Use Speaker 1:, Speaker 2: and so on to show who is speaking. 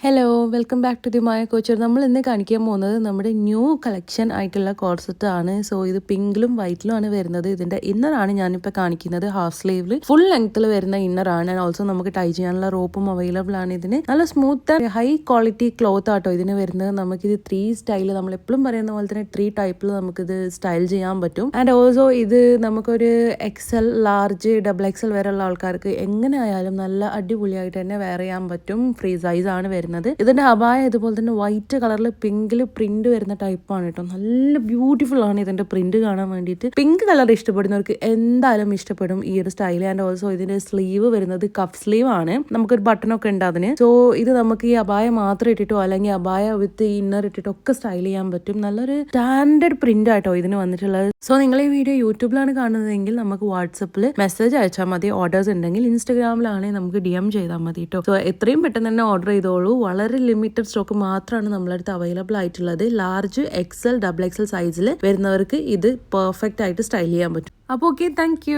Speaker 1: Hello welcome back to the Maya couture. നമ്മൾ ഇന്ന് കാണിക്കാൻ പോകുന്നത് നമ്മുടെ ന്യൂ കളക്ഷൻ ആയിട്ടുള്ള കോഡ്സെറ്റ് ആണ്. സോ ഇത് പിങ്കിലും വൈറ്റിലും ആണ് വരുന്നത്. ഇതിന്റെ ഇന്നർ ആണ് ഞാനിപ്പോൾ കാണിക്കുന്നത്. ഹാഫ് സ്ലീവിൽ ഫുൾ ലെങ്ത്തിൽ വരുന്ന ഇന്നർ ആണ്. ആൻഡ് ഓൾസോ നമുക്ക് ടൈ ചെയ്യാനുള്ള റോപ്പും അവൈലബിൾ ആണ്. ഇതിന് നല്ല smooth and high quality cloth ആട്ടോ ഇതിന് വരുന്നത്. നമുക്കിത് 3 സ്റ്റൈൽ, നമ്മൾ എപ്പോഴും പറയുന്ന പോലെ തന്നെ 3 ടൈപ്പിൽ നമുക്കിത് സ്റ്റൈൽ ചെയ്യാൻ പറ്റും. ആൻഡ് ഓൾസോ ഇത് നമുക്കൊരു XL, ലാർജ്, XXL വരെയുള്ള ആൾക്കാർക്ക് എങ്ങനെ ആയാലും നല്ല അടിപൊളിയായിട്ട് തന്നെ വെയർ ചെയ്യാൻ പറ്റും. ഫ്രീ സൈസ് ആണ് വരുന്നത്. ഇതിന്റെ അബായ ഇതുപോലെ തന്നെ വൈറ്റ് കളറിൽ പിങ്കിൽ പ്രിന്റ് വരുന്ന ടൈപ്പാണ് കേട്ടോ. നല്ല ബ്യൂട്ടിഫുൾ ആണ് ഇതിന്റെ പ്രിന്റ് കാണാൻ വേണ്ടിയിട്ട്. പിങ്ക് കളർ ഇഷ്ടപ്പെടുന്നവർക്ക് എന്തായാലും ഇഷ്ടപ്പെടും ഈ ഒരു സ്റ്റൈൽ. ആൻഡ് ഓൾസോ ഇതിന്റെ സ്ലീവ് വരുന്നത് കഫ് സ്ലീവ് ആണ്. നമുക്കൊരു ബട്ടൺ ഒക്കെ ഉണ്ട് അതിന്. സോ ഇത് നമുക്ക് ഈ അബായ മാത്രം ഇട്ടിട്ടോ അല്ലെങ്കിൽ അബായ വിത്ത് ഇന്നർ ഇട്ടിട്ടോ ഒക്കെ സ്റ്റൈൽ ചെയ്യാൻ പറ്റും. നല്ലൊരു സ്റ്റാൻഡേർഡ് പ്രിന്റ് ആട്ടോ ഇതിന് വന്നിട്ടുള്ളത്. സോ നിങ്ങൾ ഈ വീഡിയോ യൂട്യൂബിലാണ് കാണുന്നതെങ്കിൽ നമുക്ക് വാട്സപ്പിൽ മെസ്സേജ് അയച്ചാൽ മതി. ഓർഡേഴ്സ് ഉണ്ടെങ്കിൽ ഇൻസ്റ്റാഗ്രാമിലാണെങ്കിൽ നമുക്ക് DM ചെയ്താൽ മതി കേട്ടോ. സോ എത്രയും പെട്ടെന്ന് തന്നെ ഓർഡർ ചെയ്തോളൂ. വളരെ ലിമിറ്റഡ് സ്റ്റോക്ക് മാത്രമാണ് നമ്മളടുത്ത് അവൈലബിൾ ആയിട്ടുള്ളത്. ലാർജ്, XL, XXL സൈസിൽ വരുന്നവർക്ക് ഇത് പെർഫെക്റ്റ് ആയിട്ട് സ്റ്റൈൽ ചെയ്യാൻ പറ്റും. അപ്പോൾ ഓക്കെ, താങ്ക്